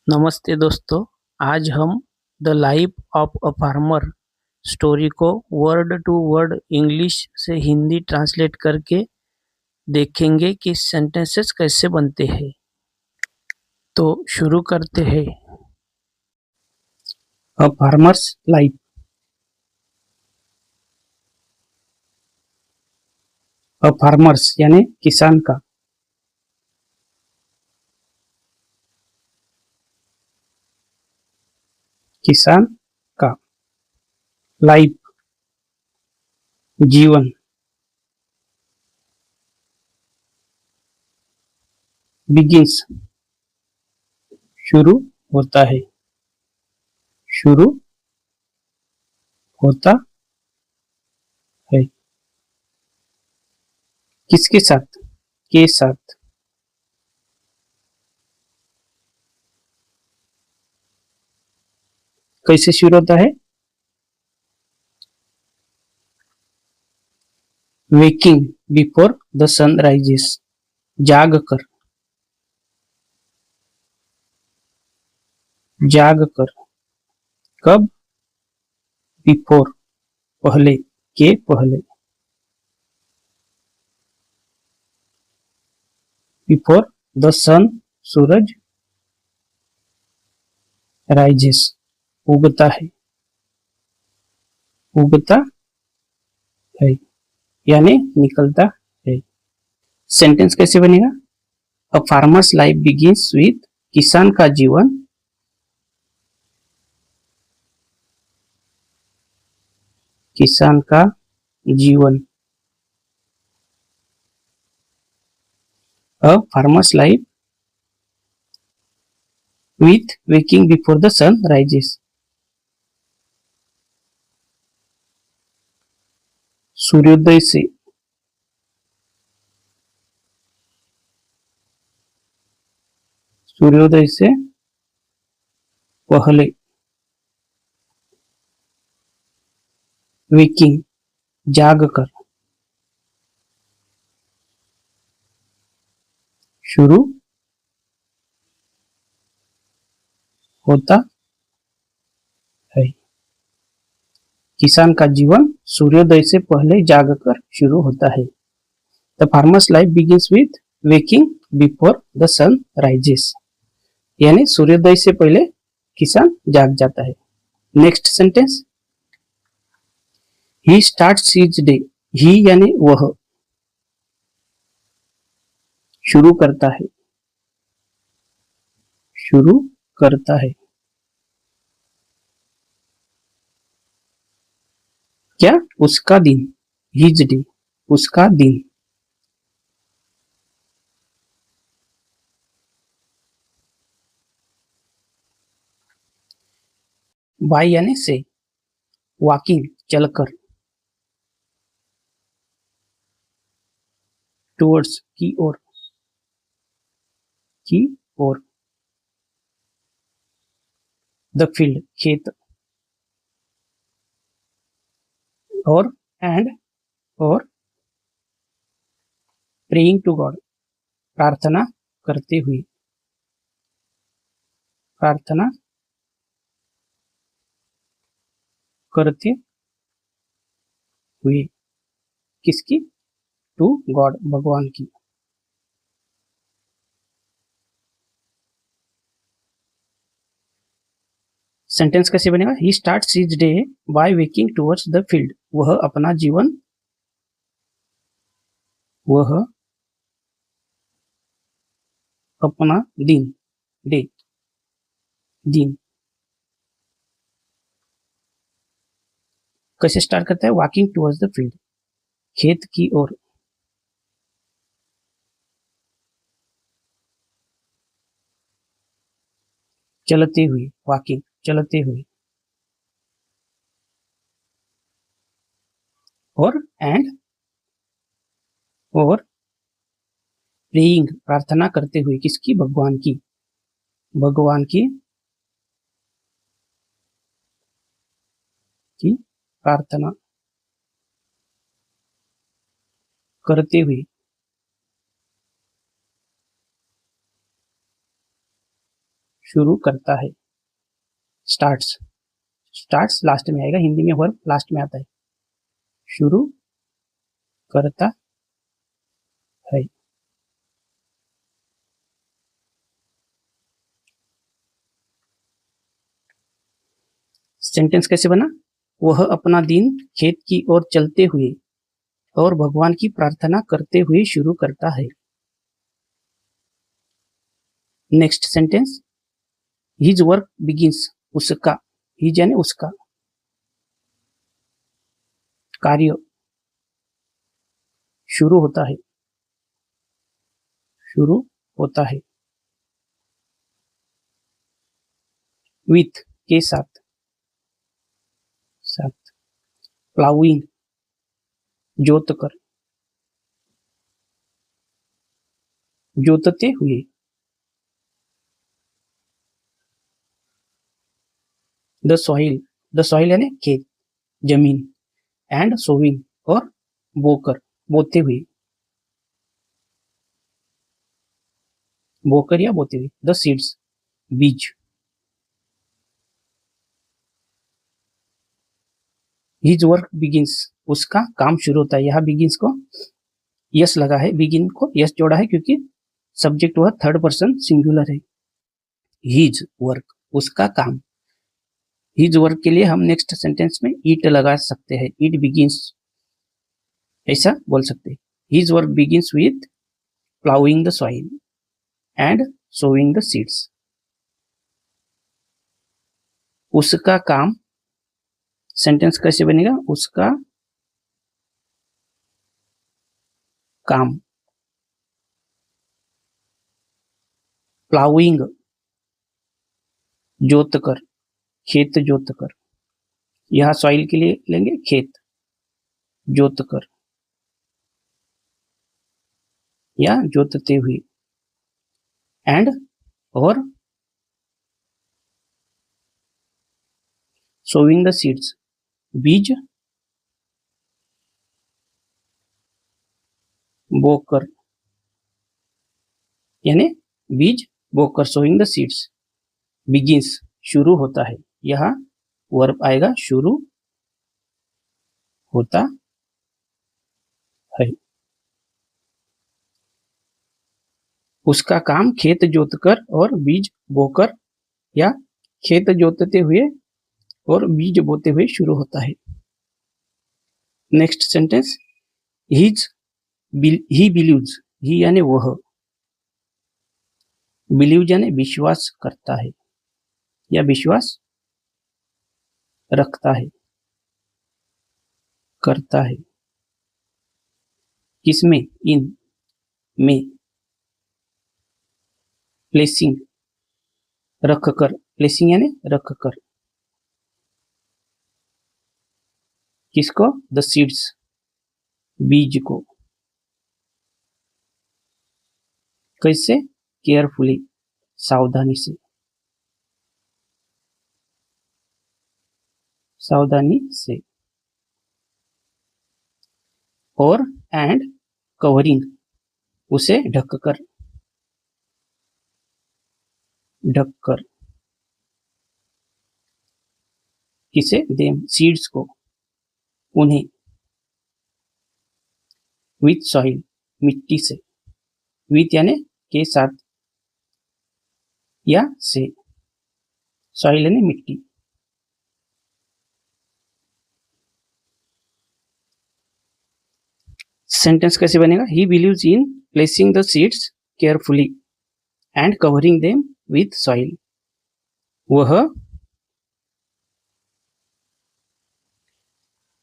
नमस्ते दोस्तों। आज हम the life of a farmer story को वर्ड टू वर्ड इंग्लिश से हिंदी ट्रांसलेट करके देखेंगे कि सेंटेंसेस कैसे बनते हैं। तो शुरू करते हैं। अ फार्मर्स लाइफ। अ फार्मर्स यानी किसान का। किसान का लाइफ जीवन। बिगिंस शुरू होता है। शुरू होता है किसके साथ? के साथ। कैसे शुरू होता है? Waking before the sun rises. जाग कर। जाग कर। कब? बिफोर पहले। के पहले। बिफोर द सन सूरज राइजेस उगता है। उगता है यानी निकलता है। सेंटेंस कैसे बनेगा? A farmer's life begins with. किसान का जीवन। किसान का जीवन। A farmer's life with waking before the sun rises. सूर्योदय से। सूर्योदय से पहले। वेकिंग जाग कर। शुरू होता है। किसान का जीवन सूर्योदय से पहले जागकर शुरू होता है। The farmer's life begins with waking before the sun rises यानी सूर्योदय से पहले किसान जाग जाता है। Next sentence. He starts his day. He यानी वह। शुरू करता है। शुरू करता है। क्या? उसका दिन। हिज डे उसका दिन। बाय यानी से। वॉकिंग चलकर। टुवर्ड्स की ओर। की ओर। द फील्ड खेत। और एंड और प्रेइंग टू गॉड प्रार्थना करते हुए। प्रार्थना करते हुए किसकी? टू गॉड भगवान की। सेंटेंस कैसे बनेगा? He starts his day by waking towards the field. वह अपना जीवन। वह अपना दिन। डे दिन कैसे स्टार्ट करता है? वॉकिंग टुवर्ड्स द फील्ड खेत की ओर। चलते हुए वॉकिंग चलते हुए। और एंड और प्रेइंग प्रार्थना करते हुए किसकी? भगवान की। भगवान की प्रार्थना करते हुए। शुरू करता है। स्टार्ट्स, स्टार्ट्स लास्ट में आएगा, हिंदी में वर्ब लास्ट में आता है। शुरू करता है। सेंटेंस कैसे बना? वह अपना दिन खेत की ओर चलते हुए और भगवान की प्रार्थना करते हुए शुरू करता है। Next sentence, his work begins, उसका, हिज यानी उसका कार्य शुरू होता है, शुरू होता है। विथ, के साथ, साथ। प्लाउइंग, जोत कर, जोतते हुए। द सॉइल, द सॉइल यानी खेत, जमीन। एंड सोविंग, और बोकर, बोते हुए, बोकर या बोते हुए। द सीड्स, बीज। हिज वर्क बिगिंस, उसका काम शुरू होता है। यहाँ बिगिंस को यस लगा है, बिगिन को यस जोड़ा है क्योंकि सब्जेक्ट वह थर्ड पर्सन सिंगुलर है। हिज वर्क, उसका काम। हिज वर्क के लिए हम नेक्स्ट सेंटेंस में इट लगा सकते हैं, इट बिगिंस, ऐसा बोल सकते हैं। His work begins with ploughing the soil and sowing the seeds. उसका काम, सेंटेंस कैसे बनेगा? उसका काम। प्लाउइंग, जोत कर, खेत जोत कर। यहां सॉइल के लिए लेंगे खेत, जोत कर या जोतते हुए। एंड, और सोइंग द सीड्स, बीज बोकर, यानी बीज बोकर। सोइंग द सीड्स, बिगिंस, शुरू होता है। यहाँ वर्ब आएगा शुरू होता है। उसका काम खेत जोतकर और बीज बोकर या खेत जोतते हुए और बीज बोते हुए शुरू होता है। Next sentence, his, he believes, he यानी वह, बिलीव यानी विश्वास करता है या विश्वास रखता है, करता है। किसमें? इन, में। प्लेसिंग, रख कर, प्लेसिंग यानी रख कर। किसको? द सीड्स, बीज को। कैसे? केयरफुली, सावधानी से, सावधानी से। और एंड कवरिंग, उसे ढककर, ढककर। किसे? देम, सीड्स को, उन्हें। विथ सॉइल, मिट्टी से, विथ यानी के साथ या से, सॉइल यानी मिट्टी। सेंटेंस कैसे बनेगा? He believes in placing the seeds carefully and covering them with soil. वह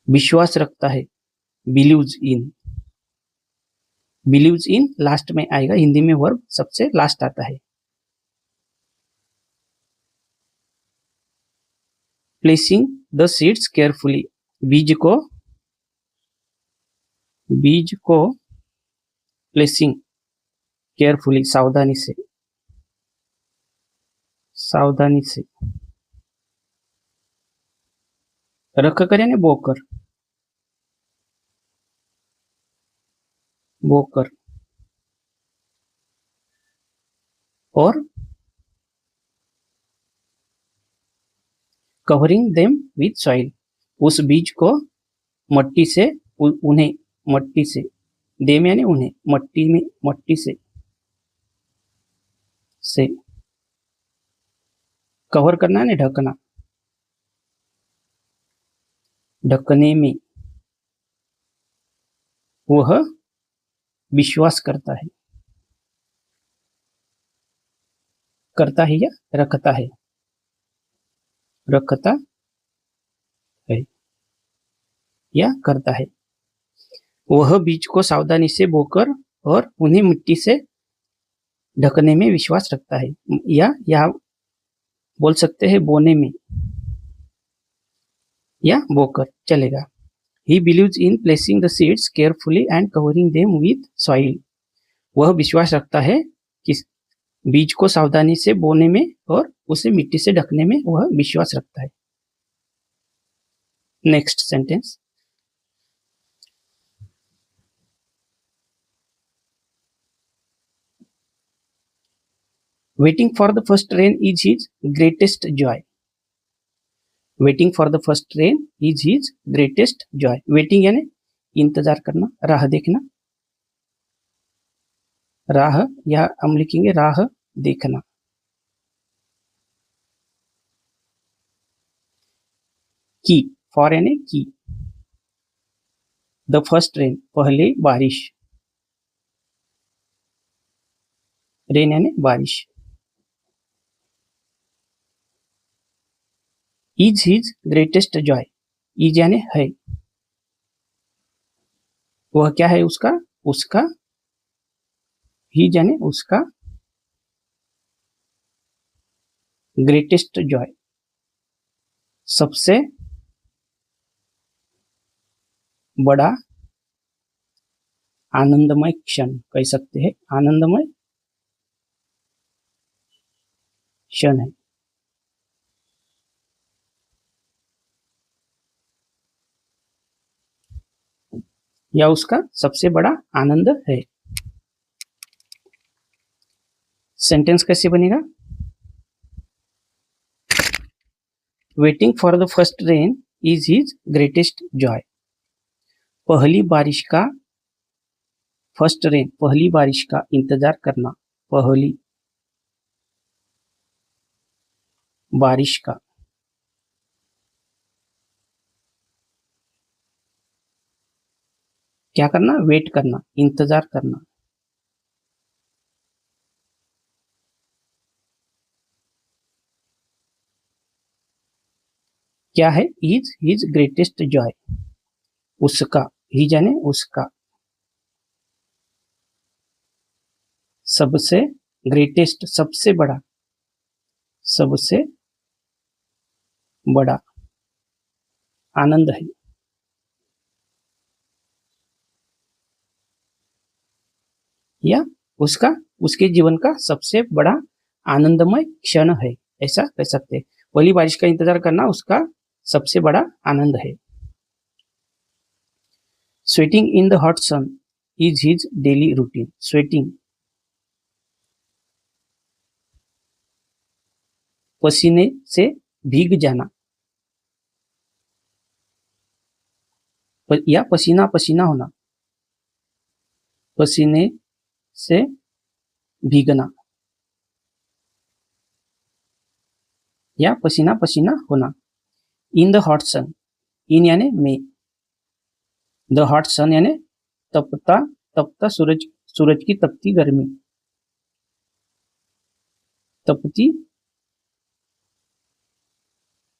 विश्वास रखता है, believes in, believes in last में आएगा, हिंदी में वर्ब सबसे लास्ट आता है। प्लेसिंग द सीड्स केयरफुली, बीज को, बीज को प्लेसिंग केयरफुली, सावधानी से, सावधानी से। रख कर यानी बोकर, बोकर। और कवरिंग देम विथ सॉइल, उस बीज को मट्टी से, उन्हें मट्टी से, देम यानी उन्हें, मट्टी में, मट्टी से कवर करना है, ढकना, ढकने में वह विश्वास करता है, करता है या रखता है, रखता है या करता है। वह बीज को सावधानी से बोकर और उन्हें मिट्टी से ढकने में विश्वास रखता है, या बोल सकते हैं बोने में, या बोकर चलेगा। He believes in placing the seeds carefully and covering them with soil. वह विश्वास रखता है कि बीज को सावधानी से बोने में और उसे मिट्टी से ढकने में वह विश्वास रखता है। Next sentence, waiting for the first rain is his greatest joy. Waiting for the first rain is his greatest joy. Waiting यानी इंतजार करना, राह देखना, राह, या हम लिखेंगे राह देखना। की, फॉर यानी की, द फर्स्ट रेन पहले बारिश, रेन यानी बारिश। Is his greatest Joy, is यानी है, वह क्या है उसका, उसका, हिज यानी उसका, ग्रेटेस्ट जॉय सबसे बड़ा आनंदमय क्षण, कह सकते हैं आनंदमय क्षण है। या उसका सबसे बड़ा आनंद है। सेंटेंस कैसे बनेगा, waiting for the first rain is his greatest Joy. पहली बारिश का, फर्स्ट रेन पहली बारिश का इंतजार करना, पहली बारिश का क्या करना, वेट करना, इंतजार करना। क्या है, इज हिज ग्रेटेस्ट जॉय, उसका, हिज यानी उसका, सबसे, ग्रेटेस्ट सबसे बड़ा, सबसे बड़ा आनंद है। या उसका, उसके जीवन का सबसे बड़ा आनंदमय क्षण है, ऐसा कह सकते हैं। पहली बारिश का इंतजार करना उसका सबसे बड़ा आनंद है। Sweating in the hot sun is his daily routine. Sweating पसीने से भीग जाना, या पसीना पसीना होना, पसीने से भीगना, या पसीना पसीना होना। इन द हॉट सन, इन यानी में, द हॉट सन यानी तपता, तपता सूरज, सूरज की तपती गर्मी, तपती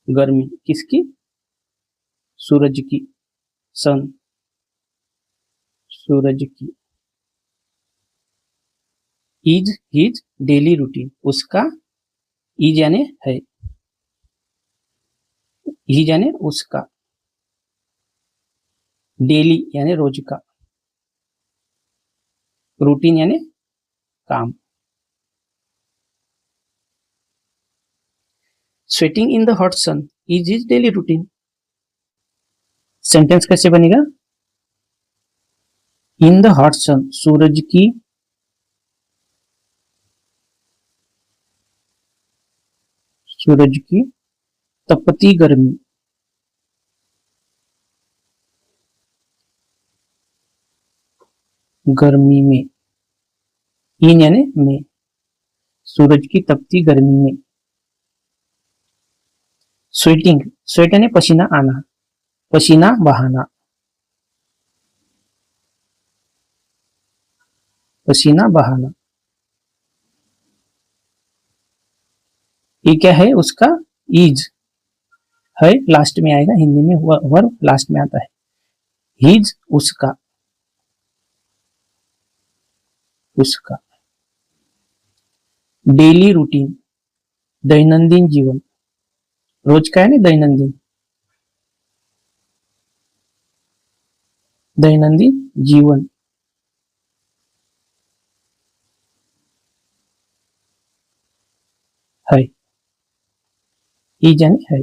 गर्मी किसकी, सूरज की, सन सूरज की। इज हिज डेली रूटीन, उसका, इज यानी है, हिज यानी उसका, डेली यानी रोज का, रूटीन यानी काम। Sweating in the hot sun is his daily routine. Sentence कैसे बनेगा, इन द हॉट सन, सूरज की, सूरज की तपती गर्मी, गर्मी में, इन यानी में, सूरज की तपती गर्मी में। स्वेटिंग, स्वेट यानी पसीना आना, पसीना बहाना, पसीना बहाना। ये क्या है उसका, इज है, लास्ट में आएगा, हिंदी में वर्ब लास्ट में आता है। हिज उसका, उसका। डेली रूटीन, दैनंदिन जीवन, रोज का है ना दैनंदिन, दैनंदिन जीवन। है, इज यानी है,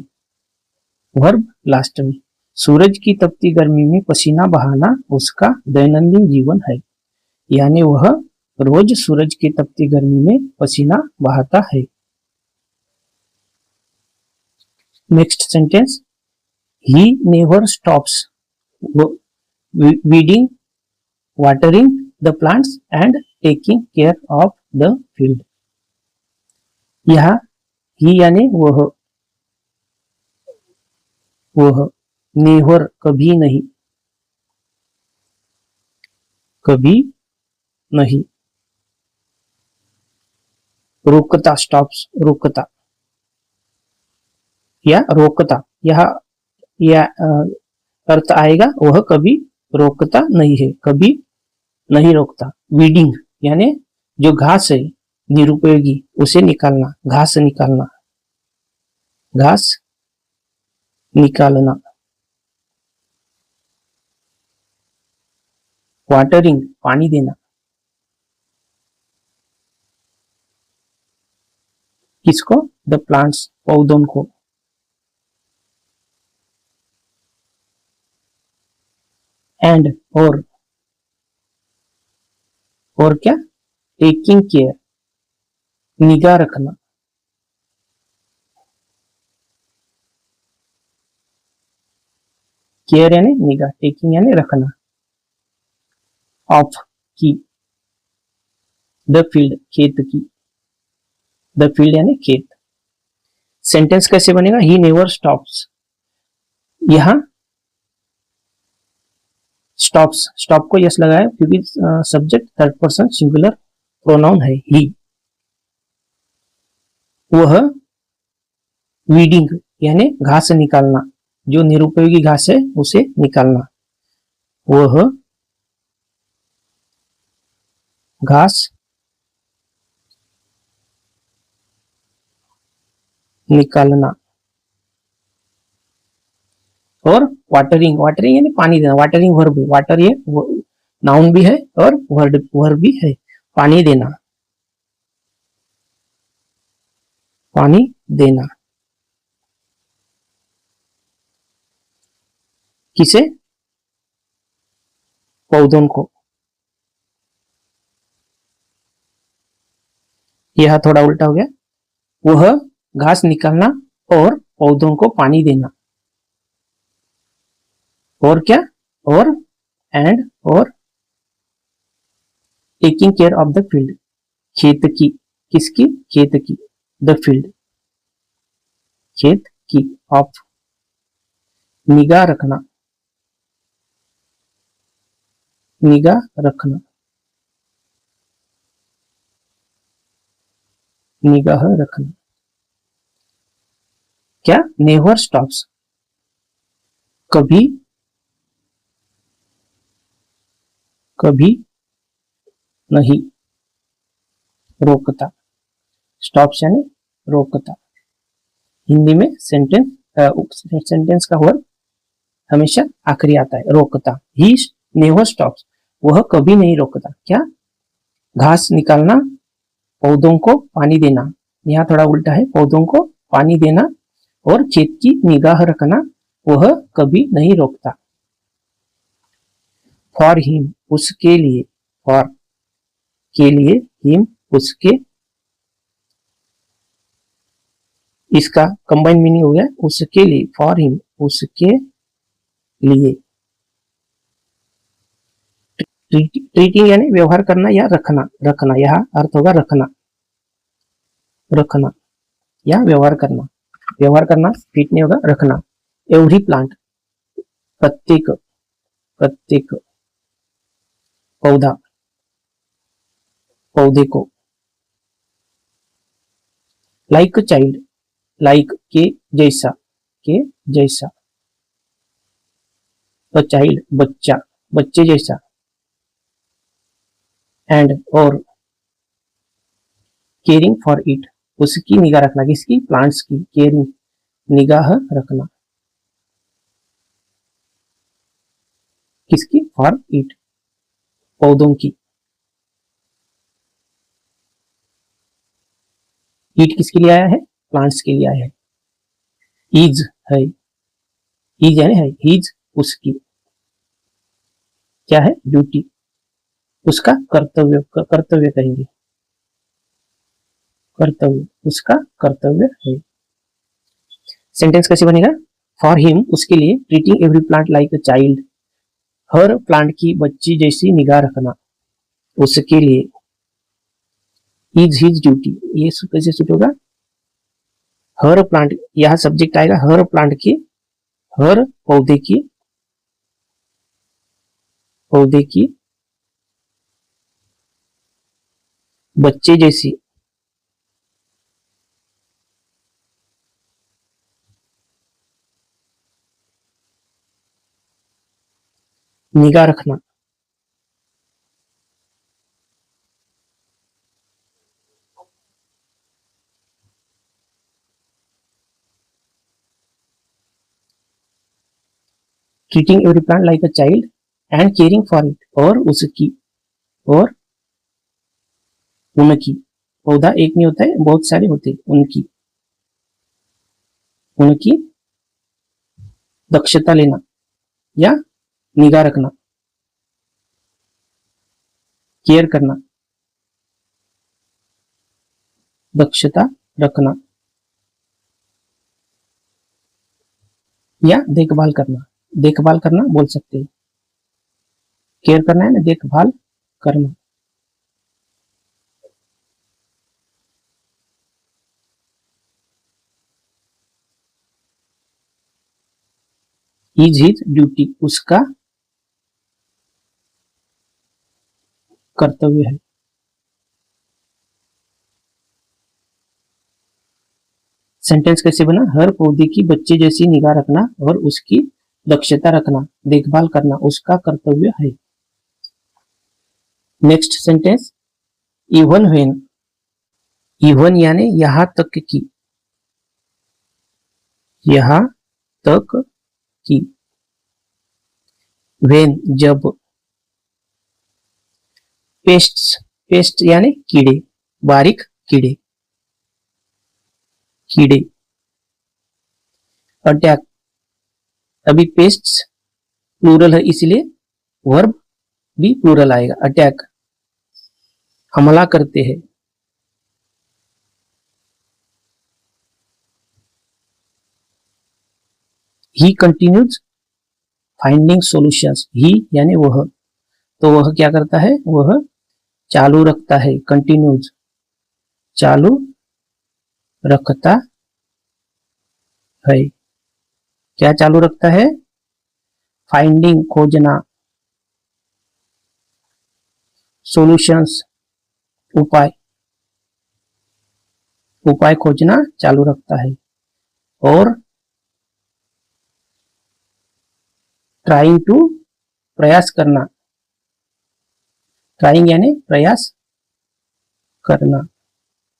वर्ब लास्ट में। सूरज की तपती गर्मी में पसीना बहाना उसका दैनंदिन जीवन है, यानी वह रोज सूरज की तपती गर्मी में पसीना बहाता है। Next sentence, he never stops weeding, watering the plants and taking care of the field। यह ही यानी वह नेवर कभी नहीं, कभी नहीं, रोकता, स्टॉप्स रोकता या रोकता, यह अर्थ आएगा, वह कभी रोकता नहीं है, कभी नहीं रोकता। वीडिंग यानी जो घास है निरुपयोगी उसे निकालना, घास निकालना, घास निकालना। वाटरिंग पानी देना, किसको, द प्लांट्स पौधों को। एंड और क्या, टेकिंग केयर निगाह रखना, केयर यानी निगाह, टेकिंग यानी रखना, ऑफ की, द फील्ड खेत की, द फील्ड यानी खेत। सेंटेंस कैसे बनेगा, ही नेवर स्टॉप्स, यहां स्टॉप्स, स्टॉप को यस लगाया क्योंकि subject third person singular pronoun है ही। वह वीडिंग यानी घास निकालना, जो निरुपयोगी घास है उसे निकालना, वह घास निकालना। और वाटरिंग, वाटरिंग यानी पानी देना, वाटरिंग वर्ब, वाटर ये नाउन भी है और वर्ब भी है, पानी देना, पानी देना। किसे, पौधों को। यह थोड़ा उल्टा हो गया, वह घास निकालना और पौधों को पानी देना। और क्या, और एंड और taking care of the field, खेत की, किसकी, खेत की, द फील्ड खेत की, ऑफ निगाह रखना, निगाह रखना, निगाह रखना। क्या, नेवर स्टॉप्स कभी, कभी नहीं रोकता, स्टॉप्स यानी रोकता। हिंदी में सेंटेंस का वर्ब हमेशा आखिरी आता है, रोकता। ही नेवर स्टॉप्स, वह कभी नहीं रोकता। क्या, घास निकालना, पौधों को पानी देना, यहाँ थोड़ा उल्टा है, पौधों को पानी देना और खेत की निगाह रखना, वह कभी नहीं रोकता। फॉर हिम उसके लिए, फॉर के लिए, हिम उसके, इसका कंबाइंड मीनिंग हो गया उसके लिए, फॉर हिम, उसके लिए। ट्रीटिंग यानी व्यवहार करना या रखना, रखना यहाँ अर्थ होगा रखना, रखना या व्यवहार करना, व्यवहार करना ट्रीट नहीं होगा, रखना। एवरी प्लांट, प्रत्येक, प्रत्येक पौधा, पौधे को। लाइक चाइल्ड, लाइक के जैसा, के जैसा। अ चाइल्ड बच्चा, बच्चे जैसा। एंड और केयरिंग फॉर इट, उसकी निगाह रखना, किसकी, प्लांट्स की, केयरिंग निगाह रखना, किसकी, फॉर इट पौधों की। ईट किसके लिए आया है, प्लांट्स के लिए आया है। इज है, इज यानी है, इज उसकी, क्या है, ड्यूटी, उसका कर्तव्य, कर्तव्य कहेंगे, कर्तव्य, उसका कर्तव्य है। सेंटेंस कैसे बनेगा, फॉर हिम, उसके लिए, treating every plant like a child, her plant की बच्ची जैसी निगाह रखना, उसके लिए। इज हिज ड्यूटी, ये कैसे सूट होगा, हर प्लांट, यह सब्जेक्ट आएगा हर प्लांट की, हर पौधे की, पौधे की बच्चे जैसी, निगाह रखना। Treating every plant like a child and caring for it, और उसकी, और उनकी, पौधा एक नहीं होता है, बहुत सारे होते हैं, उनकी, उनकी दक्षता लेना या निगाह रखना, केयर करना, दक्षता रखना या देखभाल करना, देखभाल करना बोल सकते हैं, केयर करना है ना, देखभाल करना। इज हिज ड्यूटी, उसका कर्तव्य है। सेंटेंस कैसे बना, हर पौधे की बच्चे जैसी निगाह रखना और उसकी दक्षता रखना, देखभाल करना उसका कर्तव्य है। Next sentence, even when, even यानी यहां तक की, यहां तक की। व्हेन जब। पेस्ट्स, पेस्ट यानी कीड़े, बारीक कीड़े, कीड़े। अटैक, अभी पेस्ट्स प्लूरल है इसलिए वर्ब भी प्लूरल आएगा, अटैक हमला करते हैं। ही कंटिन्यूज फाइंडिंग सॉल्यूशंस, ही यानी वह, तो वह क्या करता है, वह चालू रखता है, कंटिन्यूज चालू रखता है, क्या चालू रखता है, फाइंडिंग खोजना, सॉल्यूशंस उपाय, उपाय खोजना चालू रखता है, और ट्राइंग टू प्रयास करना, ट्राइंग यानी प्रयास करना,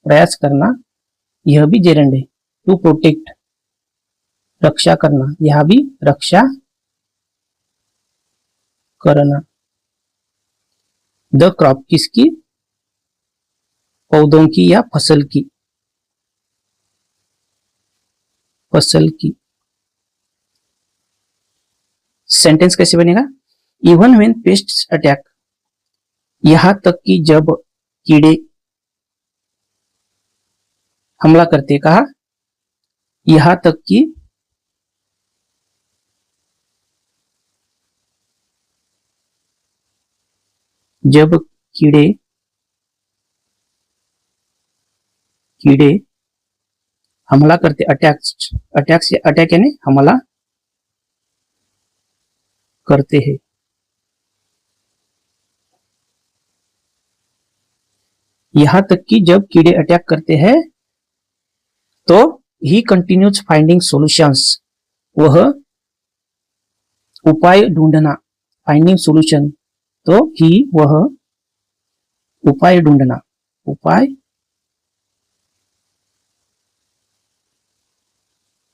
प्रयास करना, यह भी जेरेंड है। टू प्रोटेक्ट, रक्षा करना, यह भी रक्षा करना। द क्रॉप किसकी, पौधों की या फसल की, फसल की। सेंटेंस कैसे बनेगा, इवन व्हेन पेस्ट्स अटैक, यहां तक कि जब कीड़े हमला करते, कहा यहाँ तक कि जब कीड़े कीड़े हमला करते, अटैक यानी हमला करते हैं। यहां तक कि जब कीड़े अटैक करते हैं तो ही कंटिन्यूज फाइंडिंग सॉल्यूशंस, वह उपाय ढूंढना, फाइंडिंग सॉल्यूशन, तो ही वह उपाय ढूंढना, उपाय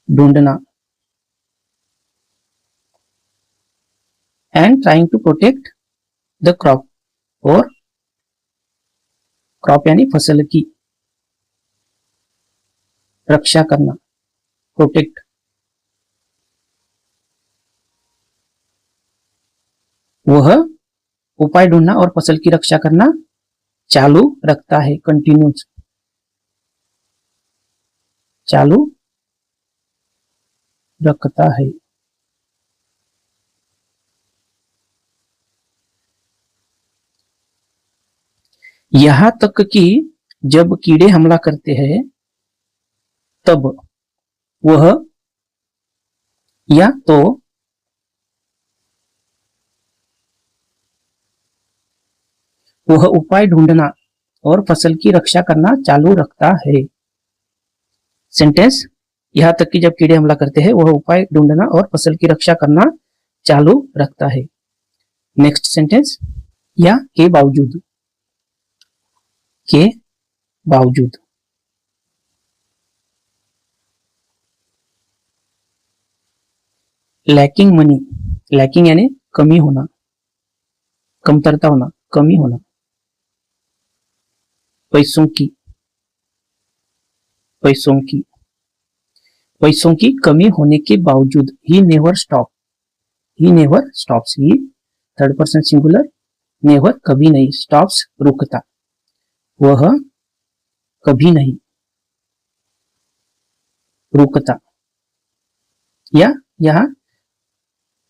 ढूंढना, and trying to protect the crop, और क्रॉप यानी फसल की रक्षा करना, प्रोटेक्ट। वह उपाय ढूंढना और फसल की रक्षा करना चालू रखता है, कंटिन्यूज, चालू रखता है। यहां तक कि जब कीड़े हमला करते हैं तब वह या तो वह उपाय ढूंढना और फसल की रक्षा करना चालू रखता है। सेंटेंस, यहां तक कि जब कीड़े हमला करते हैं वह उपाय ढूंढना और फसल की रक्षा करना चालू रखता है। नेक्स्ट सेंटेंस, या के बावजूद, के बावजूद। लैकिंग मनी, लैकिंग यानी कमी होना, कमतरता होना, कमी होना। पैसों की, पैसों की, पैसों की कमी होने के बावजूद, he never stop, he never stops, he third person singular, never कभी नहीं, स्टॉप्स रुकता, वह कभी नहीं रुकता, या यहां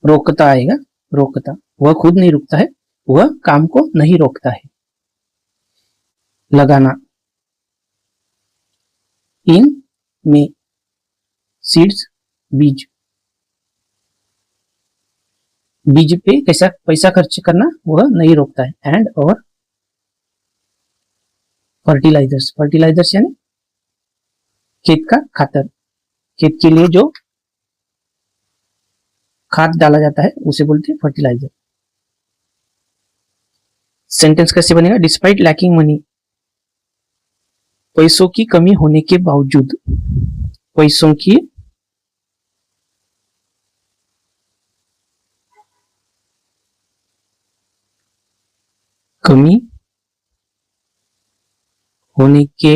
रोकता आएगा, रोकता, वह खुद नहीं रुकता है, वह काम को नहीं रोकता है। लगाना, इन में, सीड्स बीज, बीज पे कैसा पैसा खर्च करना वह नहीं रोकता है। एंड और फर्टिलाइजर्स, फर्टिलाइजर्स यानी खेत का खातर, खेत के लिए जो खाद डाला जाता है उसे बोलते हैं फर्टिलाइजर। सेंटेंस कैसे बनेगा, डिस्पाइट लैकिंग मनी, पैसों की कमी होने के बावजूद, पैसों की कमी होने के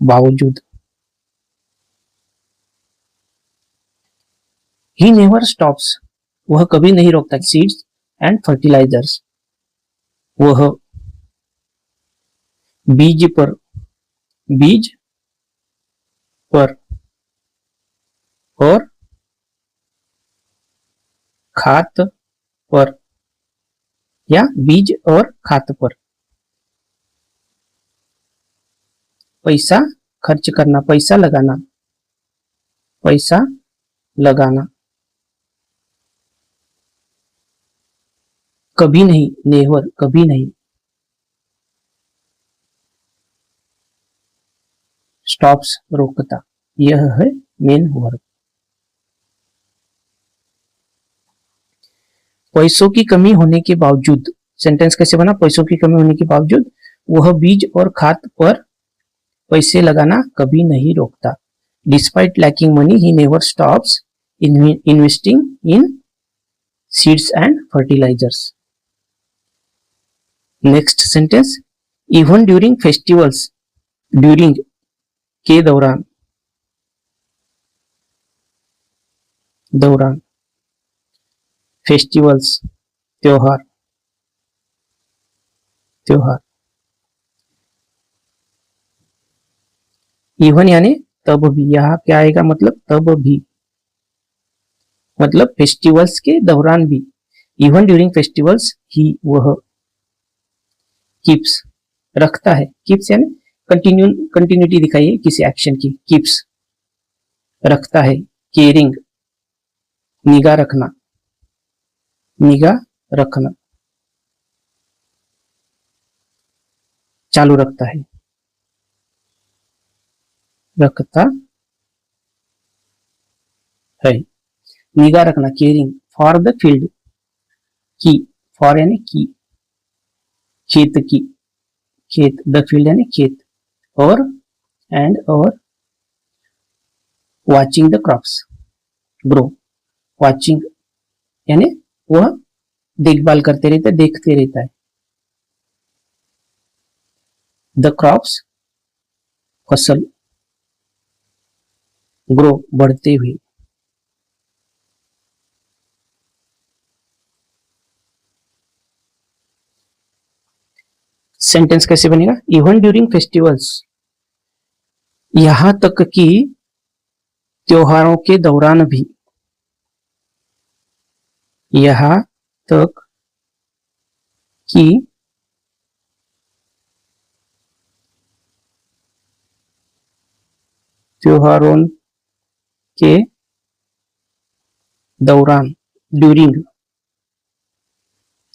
बावजूद, ही नेवर स्टॉप्स, वह कभी नहीं रोकता, सीड्स एंड फर्टिलाइजर्स, वह बीज पर, बीज पर और खाद पर, या बीज और खाद पर पैसा खर्च करना, पैसा लगाना, पैसा लगाना, कभी नहीं, नेवर कभी नहीं, स्टॉप्स रोकता, यह है मेन वर्ब। पैसों की कमी होने के बावजूद, सेंटेंस कैसे बना, पैसों की कमी होने के बावजूद वह बीज और खाद पर पैसे लगाना कभी नहीं रोकता। Despite lacking money, he never stops investing in seeds and fertilizers. Next sentence, even during festivals, during के दौरान, दौरान, फेस्टिवल्स त्योहार, त्योहार, इवन यानी तब भी, यहाँ क्या आएगा मतलब तब भी, मतलब फेस्टिवल्स के दौरान भी, इवन ड्यूरिंग फेस्टिवल्स ही वह, कीप्स रखता है, कीप्स यानी कंटिन्यूटी दिखाइए किसी एक्शन की, कीप्स रखता है, केयरिंग निगाह रखना, निगाह रखना, चालू रखता है, रखता है, निगाह रखना, केयरिंग फॉर द फील्ड की, फॉर यानी की, खेत की, खेत, द फील्ड यानी खेत, और एंड और watching the crops grow, watching यानी वह देखभाल करते रहता है, देखते रहता है, द क्रॉप्स फसल, ग्रो बढ़ते हुए, सेंटेंस कैसे बनेगा, इवन ड्यूरिंग फेस्टिवल्स, यहां तक कि त्योहारों के दौरान भी, यहां तक कि त्योहारों के दौरान, ड्यूरिंग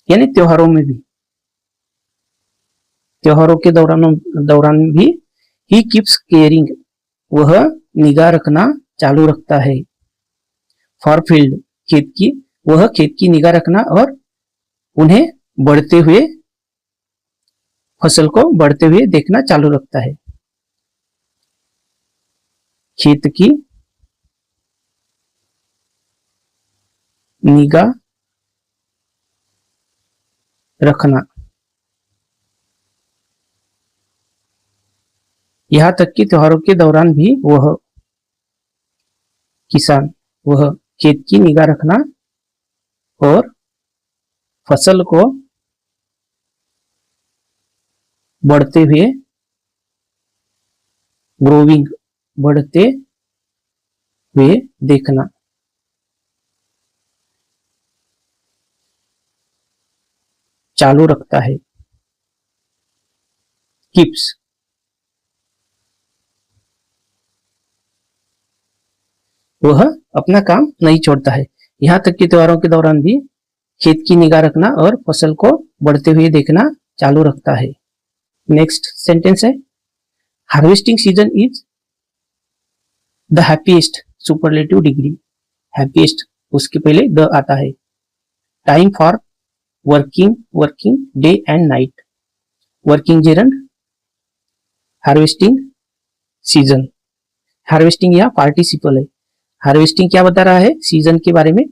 यानी त्योहारों में भी, त्योहारों के दौरान भी, ही कीप्स केयरिंग वह निगाह रखना चालू रखता है, फॉर फील्ड खेत की, वह खेत की निगाह रखना और उन्हें बढ़ते हुए, फसल को बढ़ते हुए देखना चालू रखता है, खेत की निगाह रखना, यहां तक कि त्योहारों के दौरान भी वह किसान, वह खेत की निगाह रखना और फसल को बढ़ते हुए, ग्रोविंग बढ़ते हुए देखना, चालू रखता है, कीप्स, वह अपना काम नहीं छोड़ता है, यहां तक कि त्योहारों के दौरान भी खेत की निगाह रखना और फसल को बढ़ते हुए देखना चालू रखता है। नेक्स्ट सेंटेंस है, harvesting season is the happiest, superlative degree, happiest उसके पहले द आता है, time for working day and night, working gerund, harvesting season, harvesting यह पार्टिसिपल है, हार्वेस्टिंग क्या बता रहा है, सीजन के बारे में,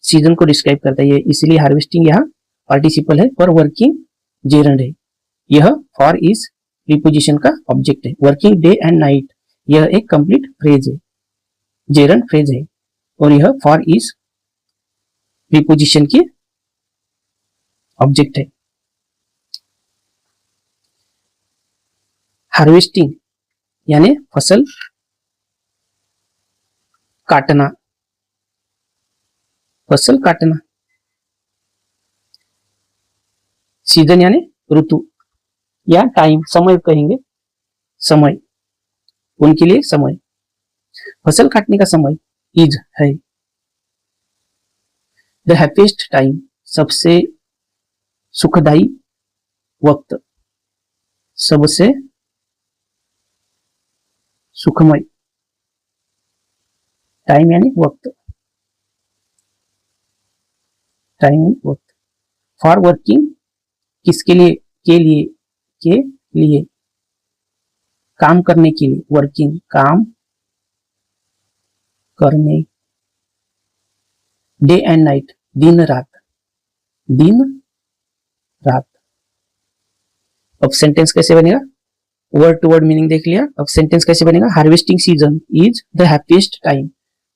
सीजन को डिस्क्राइब करता है, इसलिए हार्वेस्टिंग यहाँ पार्टिसिपल है, और वर्किंग जेरंड है, यह फॉर इज प्रीपोजिशन का ऑब्जेक्ट है, वर्किंग डे एंड नाइट यह एक कंप्लीट फ्रेज है, जेरंड फ्रेज है, और यह फॉर इज प्रीपोजिशन की ऑब्जेक्ट है। हार्वेस्टिंग यानी फसल काटना, फसल काटना, सीजन यानी ऋतु या टाइम, समय कहेंगे, समय, उनके लिए समय, फसल काटने का समय इज है, द हैप्पीएस्ट टाइम सबसे सुखदाई वक्त, सबसे सुखमय, टाइम यानी वक्त, टाइम यानी वक्त, फॉर वर्किंग किसके लिए, के लिए, काम करने के लिए, वर्किंग काम करने, डे एंड नाइट दिन रात, दिन रात। अब सेंटेंस कैसे बनेगा, वर्ड टू वर्ड मीनिंग देख लिया, अब सेंटेंस कैसे बनेगा, harvesting season is the happiest time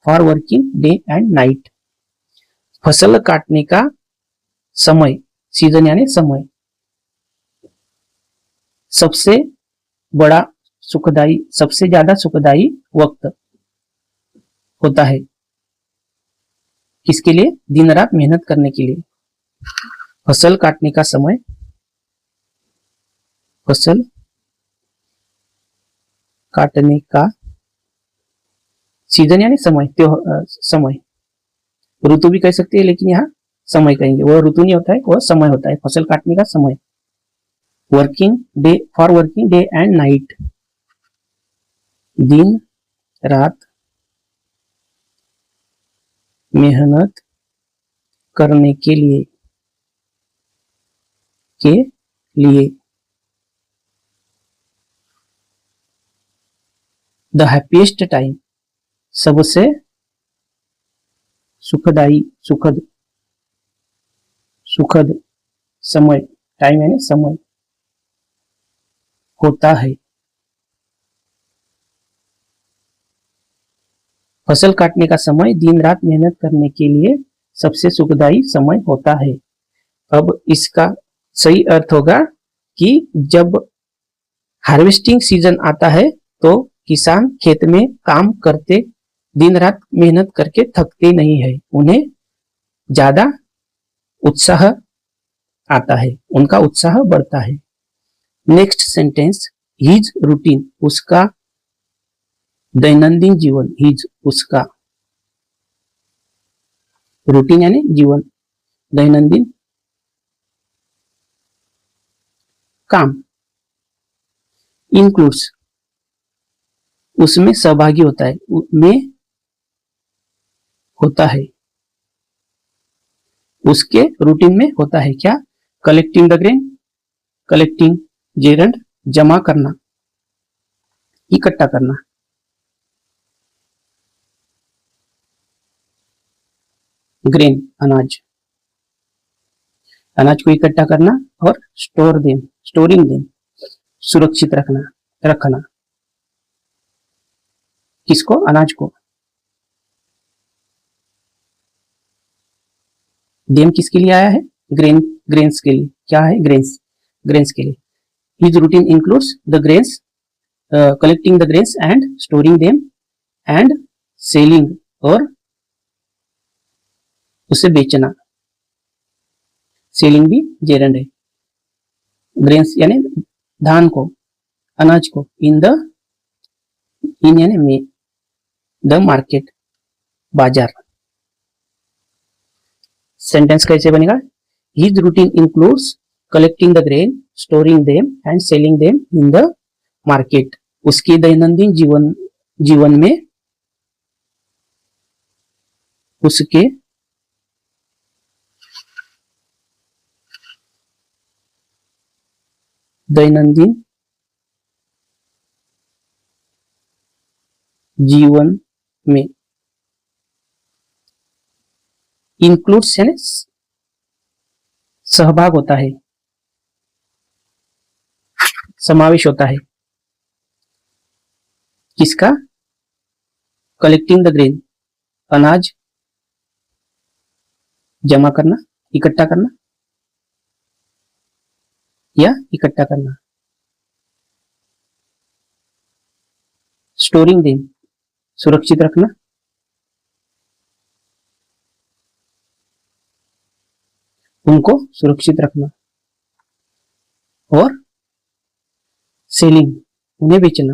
for working day and night, फसल काटने का समय, सीजन यानी समय, सबसे बड़ा सुखदायी, सबसे ज्यादा सुखदायी वक्त होता है किसके लिए? दिन रात मेहनत करने के लिए। फसल काटने का समय, फसल काटने का सीजन यानी समय, समय, ऋतु भी कह सकते हैं लेकिन यहाँ समय कहेंगे, वो ऋतु नहीं होता है, वो समय होता है, फसल काटने का समय। Working day, for working day and night, दिन रात मेहनत करने के लिए, द हैप्पीएस्ट टाइम, सबसे सुखदाई, सुखद समय, टाइम यानी समय होता है। फसल काटने का समय दिन रात मेहनत करने के लिए सबसे सुखदायी समय होता है। अब इसका सही अर्थ होगा कि जब हार्वेस्टिंग सीजन आता है तो किसान खेत में काम करते, दिन रात मेहनत करके थकते नहीं है, उन्हें ज्यादा उत्साह आता है, उनका उत्साह बढ़ता है। नेक्स्ट सेंटेंस, हिज रूटीन, उसका दैनंदिन जीवन, हिज उसका, रूटीन यानी जीवन, दैनंदिन काम। इंक्लूड्स, उसमें सहभागी होता है, में होता है, उसके रूटीन में होता है क्या? Collecting the grain, collecting gerund, जमा करना, इकट्ठा करना। ग्रेन अनाज, अनाज को इकट्ठा करना, और स्टोर देम, स्टोरिंग देम, सुरक्षित रखना, रखना। किसको? अनाज को। देम किसके लिए आया है? ग्रेन, ग्रेन्स के लिए। क्या है? ग्रेन्स, ग्रेन्स के लिए। His routine includes the grains, collecting the grains and storing them and selling, और उसे बेचना। सेलिंग भी जेरंड है। ग्रेन्स यानी धान को, अनाज को, इन द, इन यानी में, द मार्केट, बाजार। सेंटेंस कैसे बनेगा? His routine includes collecting the grain, storing them and selling them in the market. उसके दैनंदिन जीवन में उसके दैनंदिन जीवन में, इंक्लूड्स यानी सहभाग होता है, समावेश होता है। किसका? कलेक्टिंग द ग्रेन, अनाज जमा करना, इकट्ठा करना, या इकट्ठा करना। स्टोरिंग देम, सुरक्षित रखना। उनको सुरक्षित रखना। और सेलिंग, उन्हें बेचना।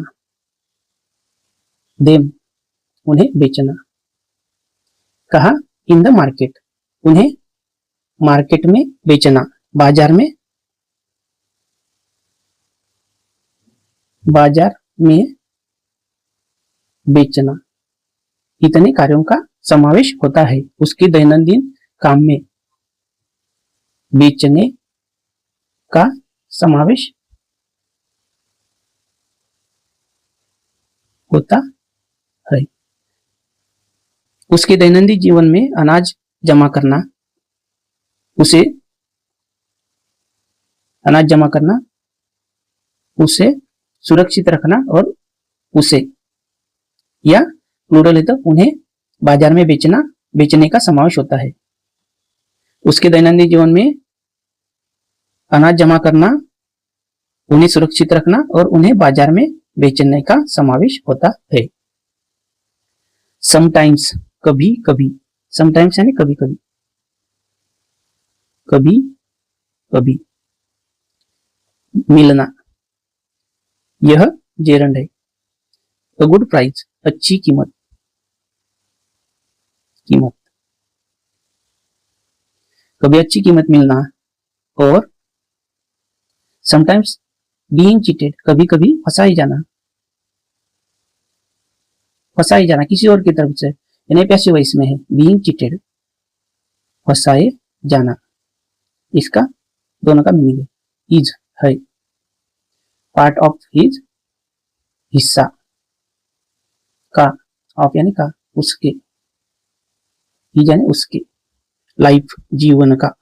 देम, उन्हें बेचना। कहा? इन द मार्केट, उन्हें मार्केट में बेचना, बाजार में, बाजार में बेचना। इतने कार्यों का समावेश होता है उसके दैनंदिन काम में, बेचने का समावेश होता है। उसके दैनंदिन जीवन में अनाज जमा करना, उसे अनाज जमा करना, उसे सुरक्षित रखना, और उसे, या प्लूरल है तो उन्हें बाजार में बेचना, बेचने का समावेश होता है। उसके दैनंदिन जीवन में अनाज जमा करना, उन्हें सुरक्षित रखना और उन्हें बाजार में बेचैनी का समावेश होता है। समटाइम्स कभी कभी, समटाइम्स यानी कभी कभी, कभी कभी। मिलना, यह जेरंड है। अ गुड प्राइस, अच्छी कीमत, कीमत। कभी अच्छी कीमत मिलना। और समटाइम्स बीइंग चीटेड, कभी कभी फंसाई जाना, फंसाई जाना किसी और की तरफ से, यानी पैसिव वॉइस में है। बीइंग चीटेड, फंसाए जाना, इसका दोनों का मीनिंग है। इज है, पार्ट ऑफ हिज, हिस्सा, का, ऑफ यानी का, उसके, हिज यानी उसके, लाइफ जीवन का,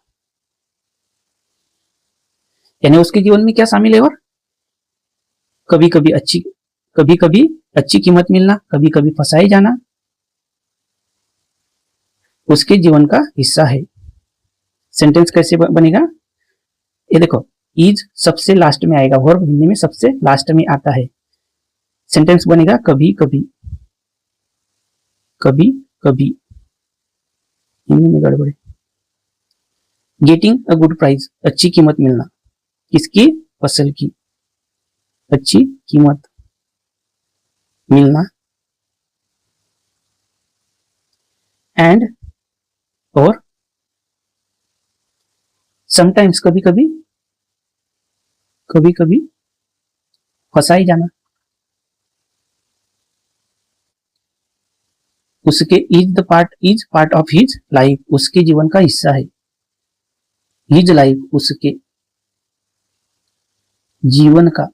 यानी उसके जीवन में क्या शामिल है। और कभी कभी अच्छी कीमत मिलना, कभी कभी फंसाए जाना, उसके जीवन का हिस्सा है। सेंटेंस कैसे बनेगा, ये देखो, इज सबसे लास्ट में आएगा, वर्ब हिंदी में सबसे लास्ट में आता है। सेंटेंस बनेगा कभी कभी, कभी कभी, हिंदी में गड़बड़ है। गेटिंग अ गुड प्राइस, अच्छी कीमत मिलना, किसकी, फसल की, अच्छी कीमत मिलना। एंड, और समटाइम्स कभी कभी, कभी कभी फंसाई जाना, उसके, is part of his life, उसके जीवन का हिस्सा है। हिज लाइफ, उसके जीवन का,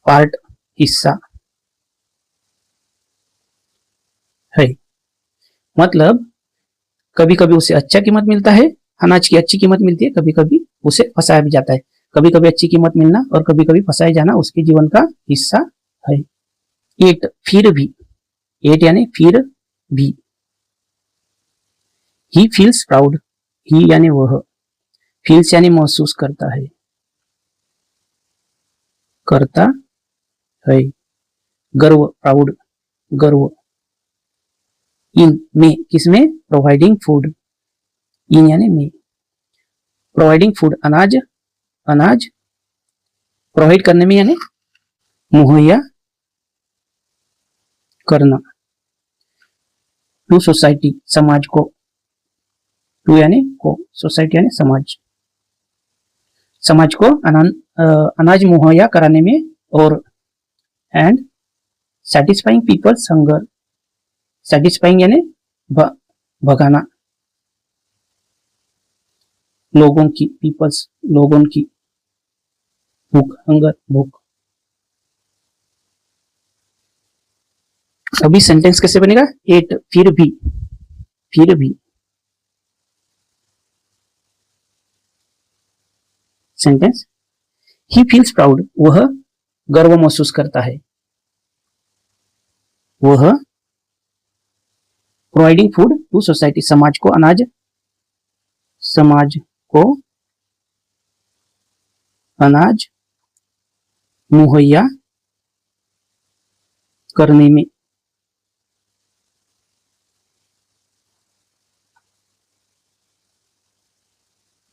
पार्ट हिस्सा है। मतलब कभी कभी उसे अच्छा कीमत मिलता है, अनाज की अच्छी कीमत मिलती है, कभी कभी उसे फंसाया भी जाता है। कभी कभी अच्छी कीमत मिलना और कभी कभी फंसाया जाना उसके जीवन का हिस्सा है। एट, फिर भी, एट यानी फिर भी। ही फील्स प्राउड, ही यानी वह, फील्स यानी महसूस करता है, करता है, गर्व, प्राउड, गर्व। इन में, किसमें, प्रोवाइडिंग फूड, इन यानी में, प्रोवाइडिंग फूड, अनाज, अनाज प्रोवाइड करने में, यानी मुहैया करना। टू सोसाइटी, समाज को, टू यानी को, सोसाइटी यानी समाज, समाज को अनाज मुहैया कराने में। और and satisfying people's hunger, satisfying यानी भगाना, लोगों की, पीपल्स लोगों की भूख, हंगर भूख। अभी सेंटेंस कैसे बनेगा, एट, फिर भी, फिर भी। सेंटेंस, ही फील्स प्राउड, वह गर्व महसूस करता है, वह प्रोवाइडिंग फूड टू सोसाइटी, समाज को अनाज, समाज को अनाज मुहैया करने में।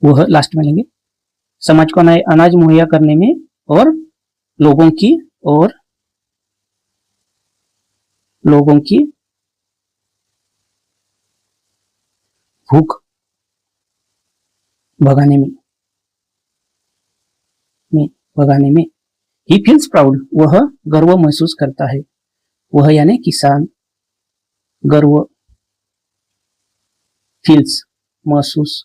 वह लास्ट में लेंगे, समाज को अनाज मुहैया करने में और लोगों की, और लोगों की भूख भगाने में, भगाने में। ही फील्स प्राउड, वह गर्व महसूस करता है, वह यानी किसान, गर्व, फील्स महसूस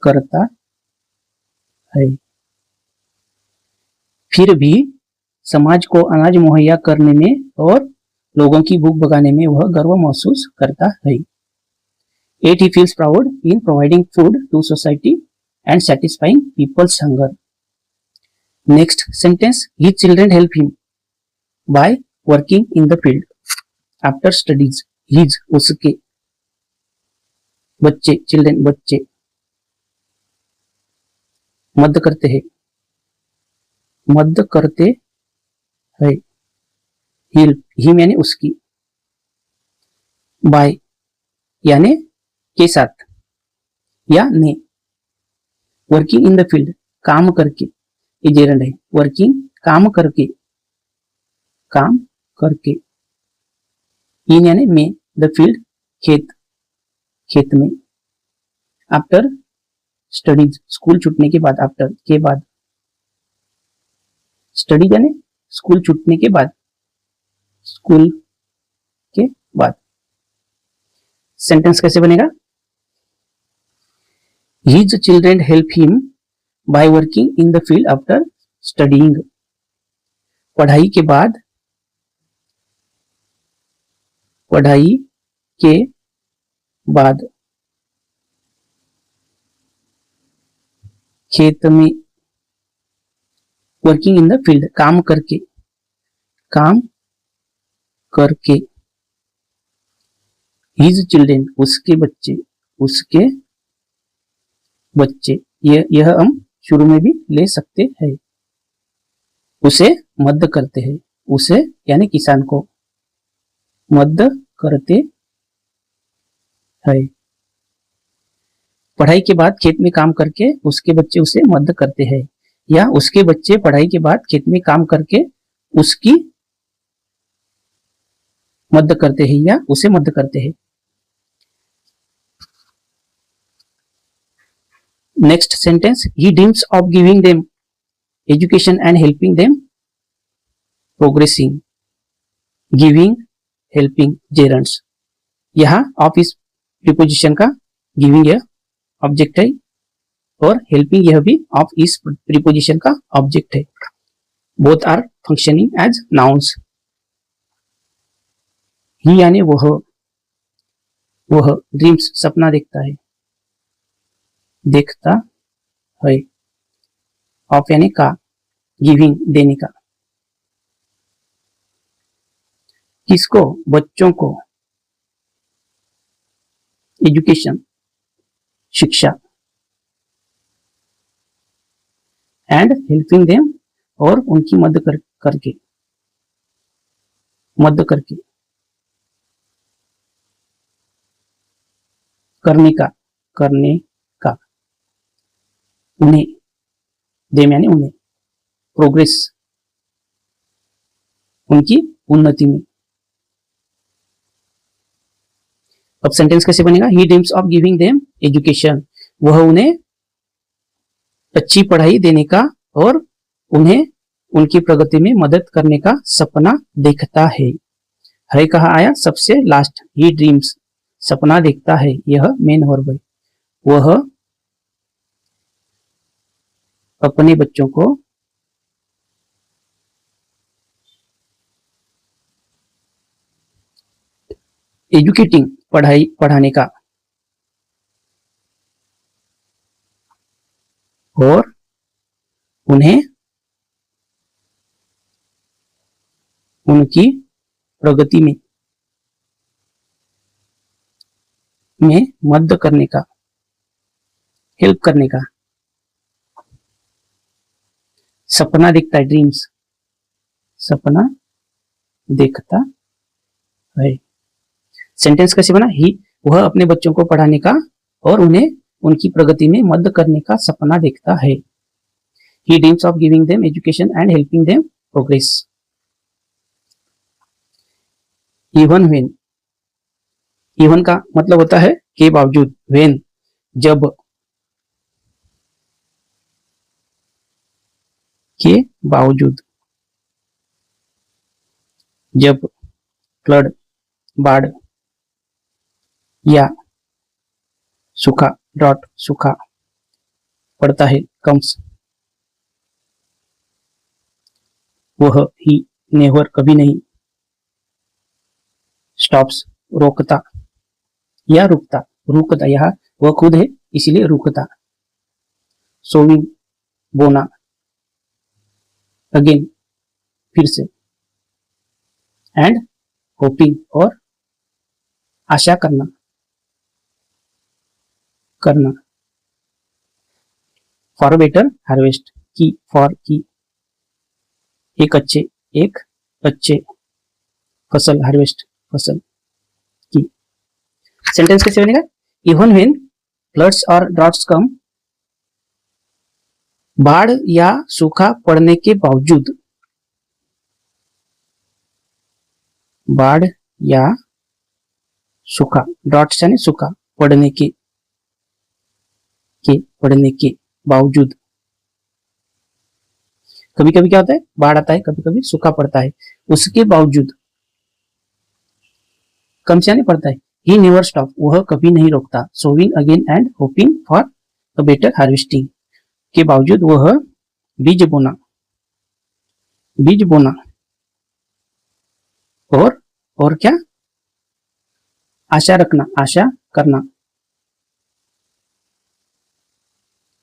करता है। फिर भी समाज को अनाज मुहैया करने में और लोगों की भूख भगाने में वह गर्व महसूस करता है। 8, he feels proud in providing food to society and satisfying people's hunger. Next sentence, his children help him by working in the field after studies. His, उसके, बच्चे, children बच्चे, मद करते हैं, मद करते है। हिम यानी उसकी, बाय यानी के साथ या ने। वर्किंग इन द फील्ड काम करके, ये जेरंड है। वर्किंग काम करके, काम करके। इन यानी में, द फील्ड खेत, खेत में। आफ्टर स्टडीज स्कूल छूटने के बाद, आफ्टर के बाद। स्टडी यानी स्कूल छूटने के बाद, स्कूल के बाद। सेंटेंस कैसे बनेगा? His children help him by working in the field after studying. पढ़ाई के बाद, पढ़ाई के बाद खेत में। वर्किंग इन द फील्ड काम करके, काम करके। हिज चिल्ड्रेन उसके बच्चे, उसके बच्चे। यह हम शुरू में भी ले सकते हैं। उसे मदद करते हैं, उसे यानी किसान को मदद करते हैं। पढ़ाई के बाद खेत में काम करके उसके बच्चे उसे मदद करते हैं, या उसके बच्चे पढ़ाई के बाद खेत में काम करके उसकी मदद करते हैं या उसे मदद करते हैं। Next sentence, he dreams of giving them education and helping them progressing. Giving, helping, gerunds. यहाँ ऑफ इस प्रीपोजिशन का, गिविंग यह ऑब्जेक्ट है और हेल्पिंग यह भी ऑफ इस प्रीपोजिशन का ऑब्जेक्ट है। Both are functioning as nouns. He यानी वह, वह ड्रीम्स सपना देखता है, देखता है। ऑफ यानी का, गिविंग देने का। किसको? बच्चों को। एजुकेशन शिक्षा। एंड हेल्पिंग देम और उनकी मदद करके, मदद करके। करने का, करने का। उन्हें, देम यानी उन्हें। प्रोग्रेस उनकी उन्नति में। अब सेंटेंस कैसे बनेगा? He dreams of giving them education. वह उन्हें अच्छी पढ़ाई देने का और उन्हें उनकी प्रगति में मदद करने का सपना देखता है कहाँ आया? सबसे लास्ट। ही ड्रीम्स सपना देखता है, यह मेन वर्ब है। वह अपने बच्चों को एजुकेटिंग पढ़ाई, पढ़ाने का और उन्हें उनकी प्रगति में मदद करने का, हेल्प करने का सपना देखता है। ड्रीम्स सपना देखता है। सेंटेंस कैसे बना? ही वह अपने बच्चों को पढ़ाने का और उन्हें उनकी प्रगति में मदद करने का सपना देखता है। He dreams of giving them education and helping them progress. Even when, even का मतलब होता है के बावजूद, व्हेन जब, के बावजूद। जब फ्लड, बाढ़, या सूखा, ड्रॉट, सूखा पड़ता है, कम्स। वह, ही, नेवर कभी नहीं। स्टॉप्स रोकता या रुकता, रुकता, यह वह खुद है इसलिए रुकता। सोविंग बोना, अगेन फिर से। एंड होपिंग और आशा करना, करना। फॉर बेटर हार्वेस्ट, की फॉर की, एक अच्छे फसल, हार्वेस्ट फसल की। सेंटेंस कैसे बनेगा? इवन व्हेन फ्लड्स और ड्रॉट्स कम, बाढ़ या सूखा पड़ने के बावजूद, बाढ़ या सूखा, ड्रॉट्स यानी सूखा, पड़ने के बावजूद। कभी कभी क्या होता है, बाढ़ आता है, कभी कभी सूखा पड़ता है, उसके बावजूद, कम से यानी पड़ता है। ही नेवर स्टॉप, वह कभी नहीं रोकता। Sowing again and hoping for a better harvesting, के बावजूद वह बीज बोना, और क्या, आशा रखना, आशा करना,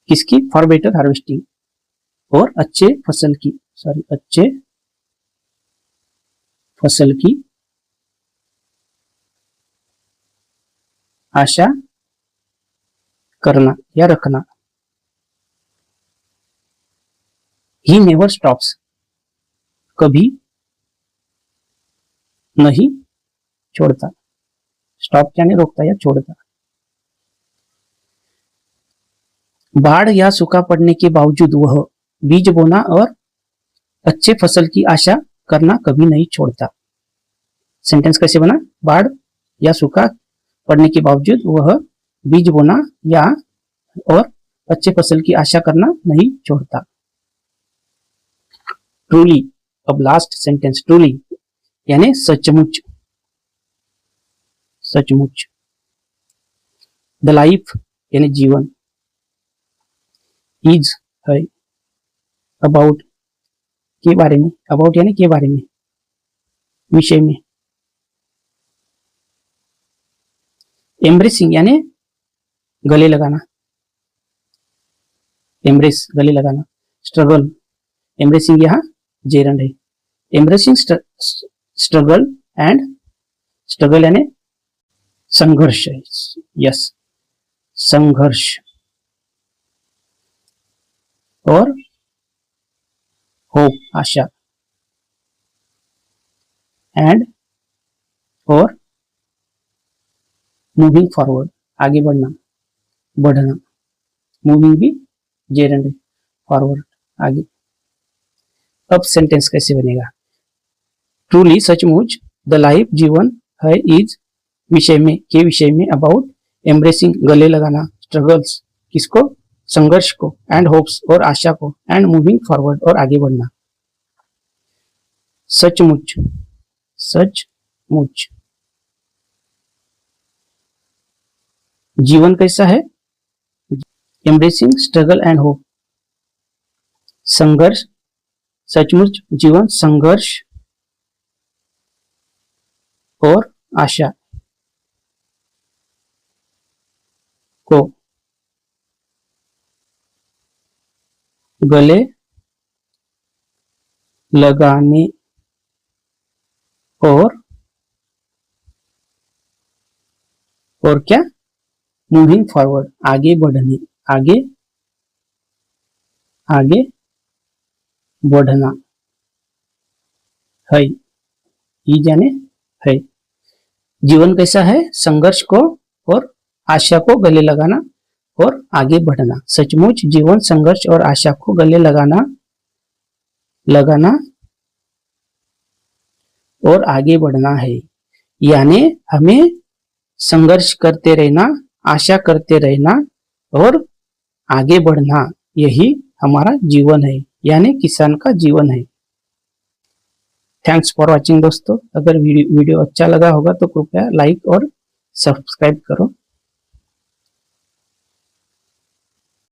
किसकी? फॉर बेटर हार्वेस्टिंग, और अच्छे फसल की आशा करना या रखना। ही नेवर स्टॉप्स, कभी नहीं छोड़ता। स्टॉप यानी रोकता या छोड़ता। बाढ़ या सूखा पड़ने के बावजूद वह बीज बोना और अच्छे फसल की आशा करना कभी नहीं छोड़ता। सेंटेंस कैसे बना? बाढ़ या सूखा पड़ने के बावजूद वह बीज बोना या और अच्छे फसल की आशा करना नहीं छोड़ता। ट्रूली, अब लास्ट सेंटेंस, ट्रूली यानी सचमुच, द लाइफ यानी जीवन, इज है, अबाउट के बारे में, अबाउट यानी के बारे में, विषय में। एम्ब्रेसिंग यानी गले लगाना, एम्ब्रेस गले लगाना। स्ट्रगल, एम्ब्रेसिंग यहाँ जेरंड है। एम्ब्रेसिंग स्ट्रगल एंड, स्ट्रगल यानी संघर्ष है, यस संघर्ष, और होप आशा, एंड और मूविंग फॉरवर्ड आगे बढ़ना, मूविंग भी जेरंड है, फॉरवर्ड आगे। अब सेंटेंस कैसे बनेगा? ट्रूली सचमुच, द लाइफ जीवन है, इज विषय में, के विषय में, अबाउट एम्ब्रेसिंग गले लगाना, स्ट्रगल्स किसको? संघर्ष को, एंड होप्स और आशा को, एंड मूविंग फॉरवर्ड और आगे बढ़ना। सचमुच, जीवन कैसा है? एम्ब्रेसिंग स्ट्रगल एंड होप, संघर्ष, सचमुच जीवन संघर्ष और आशा को गले लगाने और क्या? मूविंग फॉरवर्ड आगे बढ़ने, आगे बढ़ना है, ये जाने है। जीवन कैसा है? संघर्ष को और आशा को गले लगाना और आगे बढ़ना। सचमुच जीवन संघर्ष और आशा को गले लगाना और आगे बढ़ना है। यानी हमें संघर्ष करते रहना, आशा करते रहना और आगे बढ़ना, यही हमारा जीवन है, यानी किसान का जीवन है। थैंक्स फॉर वॉचिंग दोस्तों। अगर वीडियो अच्छा लगा होगा तो कृपया लाइक और सब्सक्राइब करो।